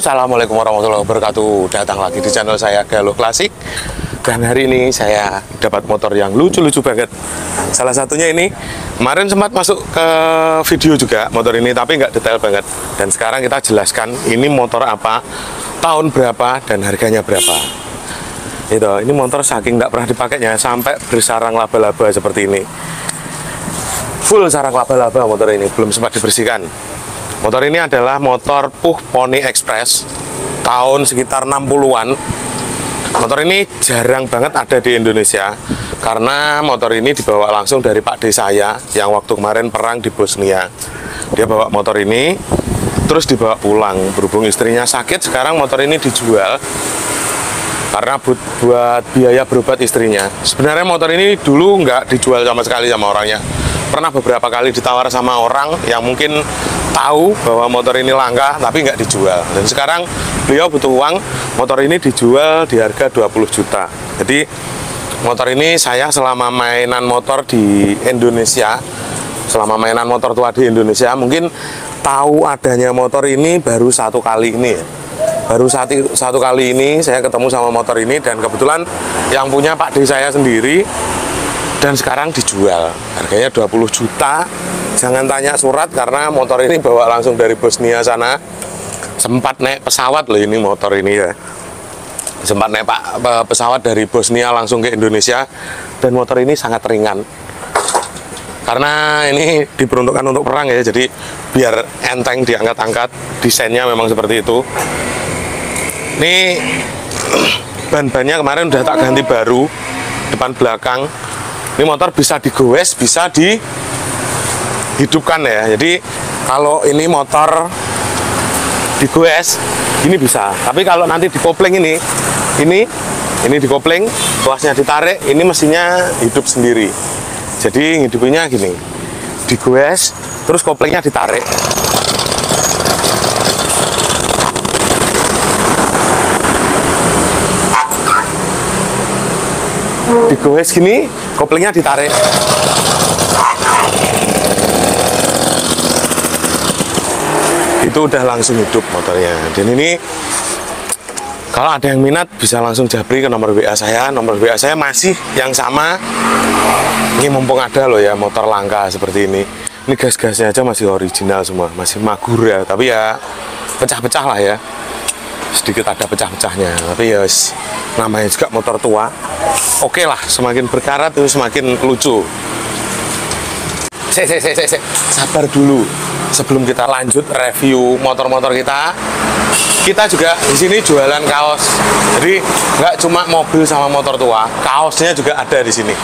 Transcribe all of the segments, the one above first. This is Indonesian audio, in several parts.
Assalamualaikum warahmatullahi wabarakatuh. Datang lagi di channel saya Galuh Klasik. Dan hari ini saya dapat motor yang lucu-lucu banget. Salah satunya ini, kemarin sempat masuk ke video juga motor ini, tapi nggak detail banget. Dan sekarang kita jelaskan ini motor apa, tahun berapa, dan harganya berapa. Ini motor saking nggak pernah dipakainya sampai bersarang laba-laba seperti ini. Full sarang laba-laba motor ini, belum sempat dibersihkan. Motor ini adalah motor Puch Pony Express tahun sekitar 60-an. Motor ini jarang banget ada di Indonesia karena motor ini dibawa langsung dari Pak D saya yang waktu kemarin perang di Bosnia. Dia bawa motor ini terus dibawa pulang. Berhubung istrinya sakit, sekarang motor ini dijual karena buat biaya berobat istrinya. Sebenarnya motor ini dulu nggak dijual sama sekali sama orangnya. Pernah beberapa kali ditawar sama orang yang mungkin tahu bahwa motor ini langka tapi nggak dijual. Dan sekarang beliau butuh uang, motor ini dijual di harga 20 juta. Jadi motor ini saya selama mainan motor di Indonesia, selama mainan motor tua di Indonesia, mungkin tahu adanya motor ini baru satu kali ini ya. Baru satu kali ini saya ketemu sama motor ini, dan kebetulan yang punya Pak D saya sendiri. Dan sekarang dijual, harganya 20 juta. Jangan tanya surat karena motor ini bawa langsung dari Bosnia sana. Sempat naik pesawat loh ini motor ini ya. Sempat naik pesawat dari Bosnia langsung ke Indonesia. Dan motor ini sangat ringan. Karena ini diperuntukkan untuk perang ya, jadi biar enteng diangkat-angkat. Desainnya memang seperti itu. Ini ban-bannya kemarin udah tak ganti baru, depan belakang. Ini motor bisa digowes, bisa dihidupkan ya. Jadi kalau ini motor digowes, ini bisa. Tapi kalau nanti dikopling ini dikopling, tuasnya ditarik, ini mesinnya hidup sendiri. Jadi ngidupinnya gini, digowes, terus koplingnya ditarik. Digowes gini, koplingnya ditarik. Itu udah langsung hidup motornya. Dan ini kalau ada yang minat bisa langsung japri ke nomor WA saya. Nomor WA saya masih yang sama. Ini mumpung ada loh ya motor langka seperti ini. Ini gas-gasnya aja masih original semua, masih Magura, tapi ya pecah-pecah lah ya. Sedikit ada pecah-pecahnya, tapi ya namanya juga motor tua. Oke lah, semakin berkarat itu semakin lucu. Sabar dulu. Sebelum kita lanjut review motor-motor kita juga di sini jualan kaos. Jadi nggak cuma mobil sama motor tua, kaosnya juga ada di sini.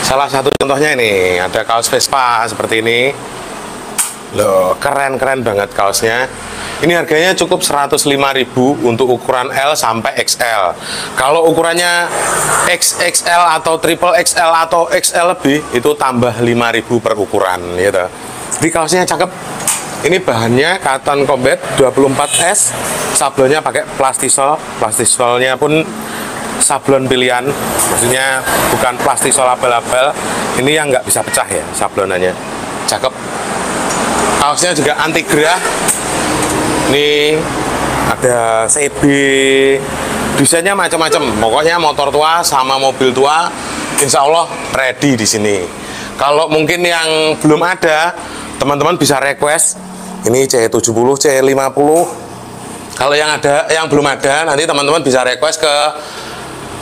Salah satu contohnya ini, ada kaos Vespa seperti ini. Loh, keren-keren banget kaosnya. Ini harganya cukup 105.000 untuk ukuran L sampai XL. Kalau ukurannya XXL atau triple XL atau XL lebih, itu tambah 5.000 per ukuran gitu. Jadi kaosnya cakep. Ini bahannya cotton combat 24S. Sablonnya pakai plastisol. Plastisolnya pun sablon pilihan. Maksudnya bukan plastisol abal-abal. Ini yang nggak bisa pecah ya sablonannya. Cakep. Kaosnya juga anti gerah. Ini ada CB, desainnya macam-macam. Pokoknya motor tua sama mobil tua, insya Allah ready di sini. Kalau mungkin yang belum ada, teman-teman bisa request. Ini C70, C50. Kalau yang belum ada, nanti teman-teman bisa request ke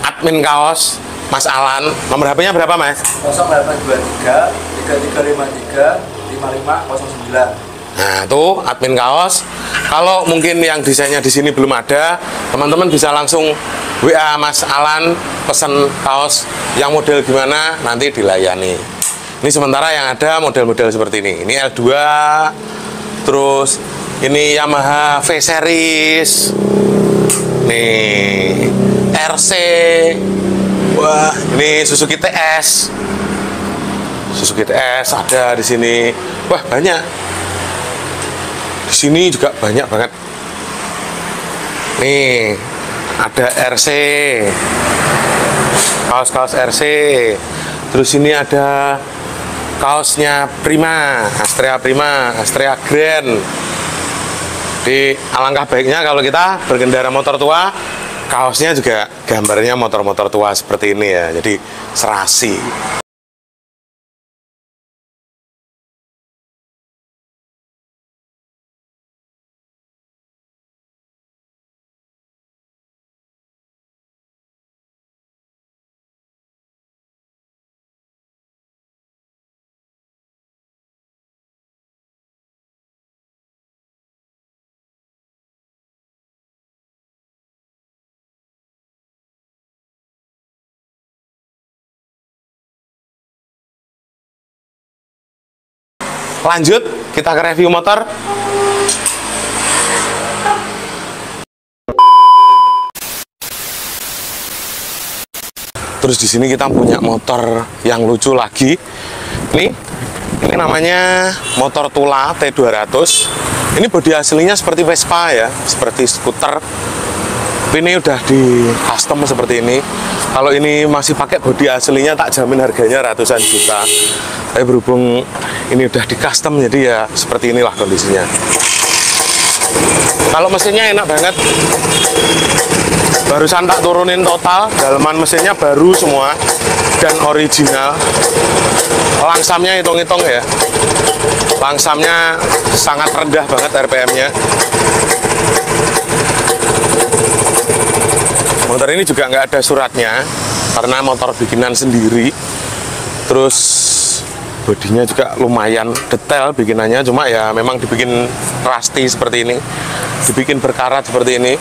admin kaos Mas Alan. Nomor HP-nya berapa, Mas? 0823 3353 5509. Nah, tuh admin kaos. Kalau mungkin yang desainnya di sini belum ada, teman-teman bisa langsung WA Mas Alan, pesan kaos yang model gimana, nanti dilayani. Ini sementara yang ada model-model seperti ini. Ini L2, terus ini Yamaha V Series, nih RC, wah ini Suzuki TS. Suzuki TS ada di sini, wah banyak. Di sini juga banyak banget. Nih, ada RC. Kaos-kaos RC. Terus ini ada kaosnya Prima, Astrea Prima, Astrea Grand. Jadi alangkah baiknya kalau kita berkendara motor tua, kaosnya juga gambarnya motor-motor tua seperti ini ya. Jadi serasi. Lanjut, kita ke review motor. Terus di sini kita punya motor yang lucu lagi. Ini namanya motor Tula T200. Ini bodi aslinya seperti Vespa ya, seperti skuter. Tapi ini udah di custom seperti ini. Kalau ini masih pakai bodi aslinya, tak jamin harganya ratusan juta. Tapi berhubung ini udah di custom, jadi ya seperti inilah kondisinya. Kalau mesinnya enak banget. Barusan tak turunin total, dalaman mesinnya baru semua dan original. Langsamnya hitung-hitung ya. Langsamnya sangat rendah banget RPM-nya. Motor ini juga nggak ada suratnya karena motor bikinan sendiri. Terus bodinya juga lumayan detail bikinannya, cuma ya memang dibikin rusty seperti ini, dibikin berkarat seperti ini.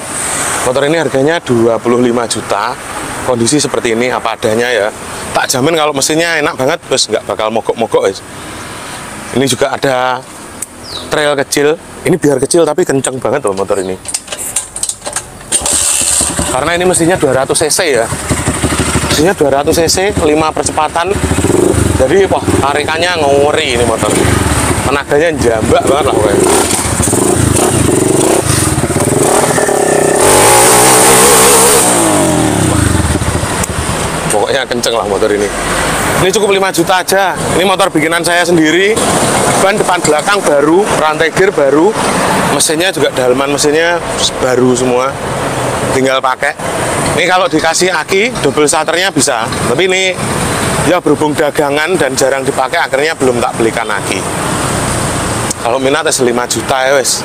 Motor ini harganya 25 juta, kondisi seperti ini apa adanya ya. Tak jamin kalau mesinnya enak banget, terus nggak bakal mogok-mogok. Ini juga ada trail kecil, ini biar kecil tapi kenceng banget loh motor ini. Karena ini mesinnya 200 cc ya, mesinnya 200 cc, 5 percepatan. Jadi wah, tarikannya ngori ini motor. Tenaganya jambak banget lah pokoknya. Pokoknya kenceng lah motor ini. Ini cukup 5 juta aja. Ini motor bikinan saya sendiri. Ban depan belakang baru, rantai gear baru. Mesinnya juga dalaman mesinnya baru semua. Tinggal pakai. Ini kalau dikasih aki, double starternya bisa. Tapi ini ya berhubung dagangan dan jarang dipakai, akhirnya belum tak belikan aki. Kalau minat 5 juta ya wes.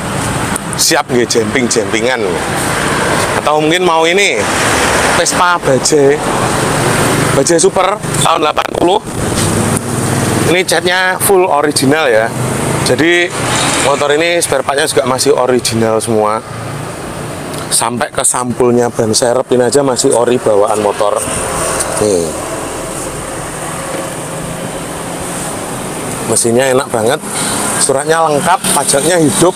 Siap nggih jemping-jempingan. Atau mungkin mau ini Vespa Bajaj Super tahun 80. Ini catnya full original ya. Jadi motor ini spare partnya juga masih original semua. Sampai ke sampulnya ban serep ini aja masih ori bawaan motor. Nih. Mesinnya enak banget. Suratnya lengkap, pajaknya hidup.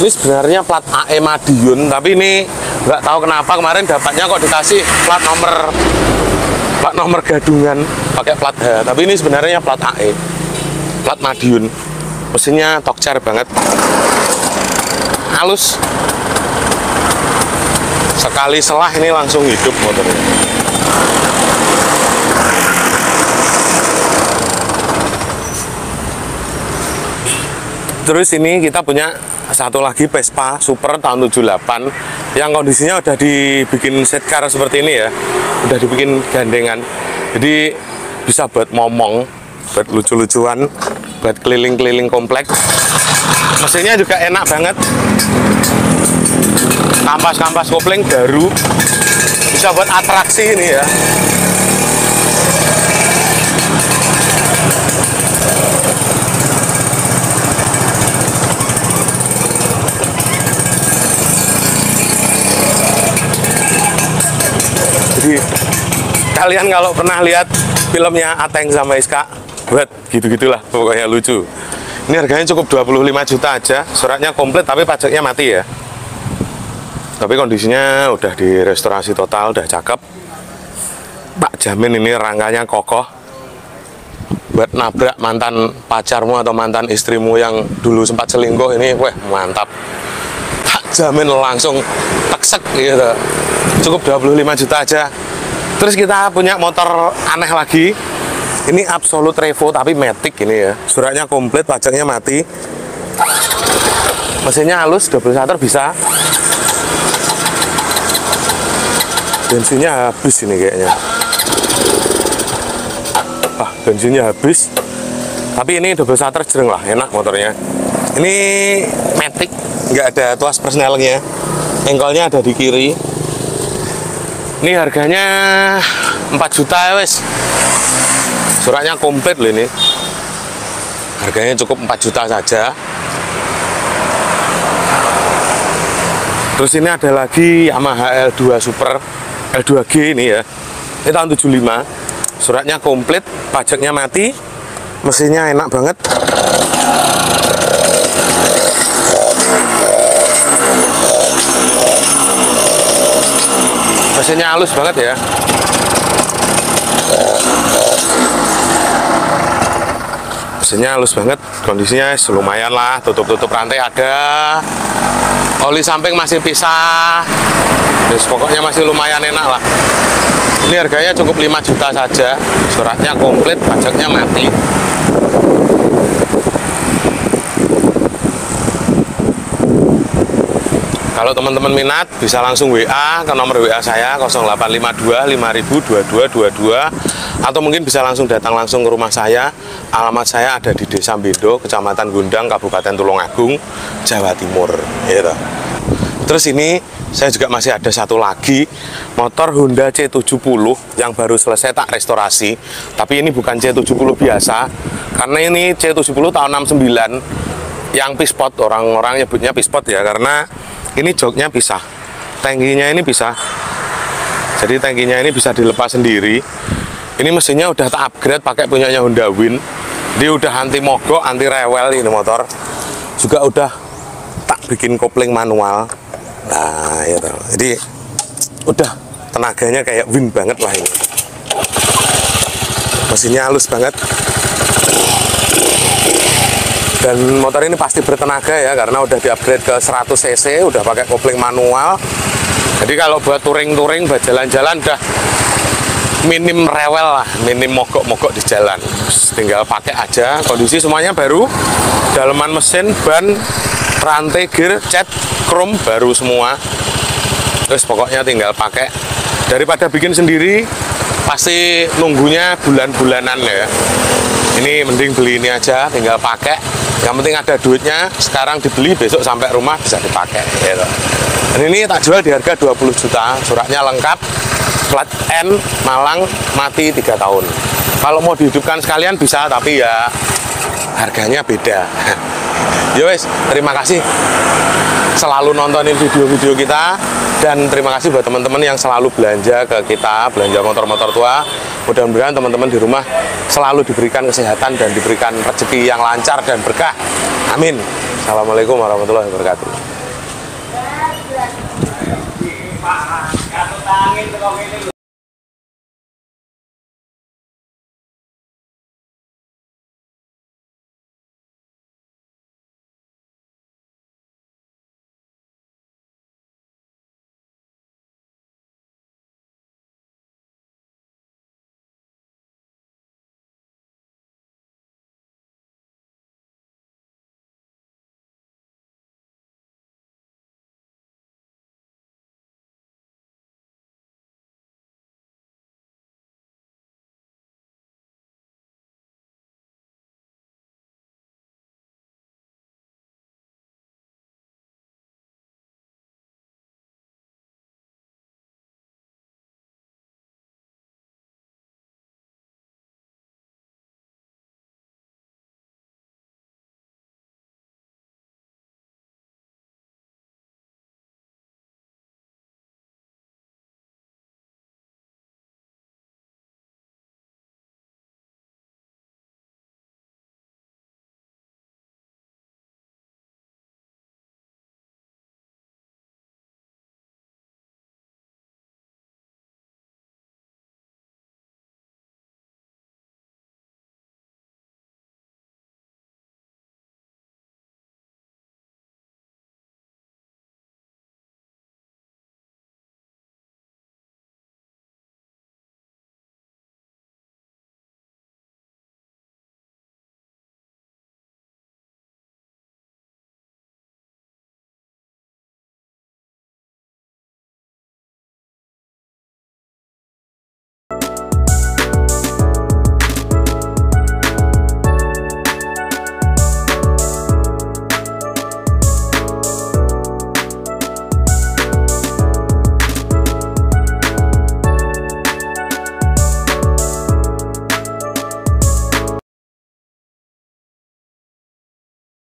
Ini sebenarnya plat AE Madiun, tapi ini nggak tahu kenapa kemarin dapatnya kok dikasih plat nomor gadungan pakai plat H. Tapi ini sebenarnya plat AE, plat Madiun. Mesinnya tokcer banget, halus. Sekali selah ini langsung hidup motornya. Terus ini kita punya satu lagi Vespa Super tahun 78 yang kondisinya udah dibikin seatcar seperti ini ya, udah dibikin gandengan, jadi bisa buat momong, buat lucu-lucuan, buat keliling-keliling komplek. Mesinnya juga enak banget, kampas-kampas kopling baru, bisa buat atraksi ini ya. Jadi kalian kalau pernah lihat filmnya Ateng sama Iska, buat gitu-gitulah pokoknya lucu. Ini harganya cukup 25 juta aja, suratnya komplit tapi pajaknya mati ya. Tapi kondisinya udah direstorasi total, udah cakep. Tak jamin ini rangkanya kokoh. Buat nabrak mantan pacarmu atau mantan istrimu yang dulu sempat selingkuh ini, weh mantap. Tak jamin langsung teksek gitu. Cukup 25 juta aja. Terus kita punya motor aneh lagi. Ini Absolute Revo tapi Matic ini ya. Suratnya komplit, pajaknya mati. Mesinnya halus, double starter bisa. Bensinnya habis ini kayaknya. Bensinnya habis. Tapi ini double starter jereng lah, enak motornya. Ini Matic, nggak ada tuas persnelingnya. Engkolnya ada di kiri. Ini harganya 4 juta ya wes. Suratnya komplit loh ini. Harganya cukup 4 juta saja. Terus ini ada lagi Yamaha L2 Super, L2G ini ya. Ini tahun 75. Suratnya komplit, pajaknya mati. Mesinnya enak banget. Mesinnya halus banget ya. Mesinnya halus banget, kondisinya lumayan lah. Tutup-tutup rantai ada, oli samping masih pisah. Terus pokoknya masih lumayan enak lah. Ini harganya cukup 5 juta saja. Suratnya komplit, pajaknya mati. Kalau teman-teman minat bisa langsung WA ke nomor WA saya 0852 5000 2222, atau mungkin bisa langsung datang langsung ke rumah saya. Alamat saya ada di Desa Bendo, Kecamatan Gundang, Kabupaten Tulungagung, Jawa Timur. Gitu. Terus ini saya juga masih ada satu lagi motor Honda C70 yang baru selesai tak restorasi. Tapi ini bukan C70 biasa, karena ini C70 tahun 69 yang pispot, orang-orang nyebutnya pispot ya, karena ini joknya pisah, tangkinya ini pisah. Jadi tangkinya ini bisa dilepas sendiri. Ini mesinnya udah tak upgrade pakai punyanya Honda Win. Dia udah anti mogok, anti rewel ini motor. Juga udah tak bikin kopling manual. Nah, itu. Jadi udah tenaganya kayak Win banget lah ini. Mesinnya halus banget. Dan motor ini pasti bertenaga ya, karena udah di-upgrade ke 100 cc, udah pakai kopling manual. Jadi kalau buat touring-touring, buat jalan-jalan udah minim rewel lah, minim mogok-mogok di jalan. Tinggal pakai aja, kondisi semuanya baru. Daleman mesin, ban, rantai, gear, cat, chrome baru semua. Terus pokoknya tinggal pakai. Daripada bikin sendiri, pasti nunggunya bulan-bulanan ya. Ini mending beli ini aja, tinggal pakai. Yang penting ada duitnya, sekarang dibeli, besok sampai rumah bisa dipakai gitu. Dan ini tak jual di harga 20 juta, suratnya lengkap, plat N, Malang, mati 3 tahun. Kalau mau dihidupkan sekalian bisa, tapi ya harganya beda. Yowes, terima kasih selalu nontonin video-video kita, dan terima kasih buat teman-teman yang selalu belanja ke kita, belanja motor-motor tua. Mudah-mudahan teman-teman di rumah selalu diberikan kesehatan dan diberikan rezeki yang lancar dan berkah. Amin. Assalamualaikum warahmatullahi wabarakatuh.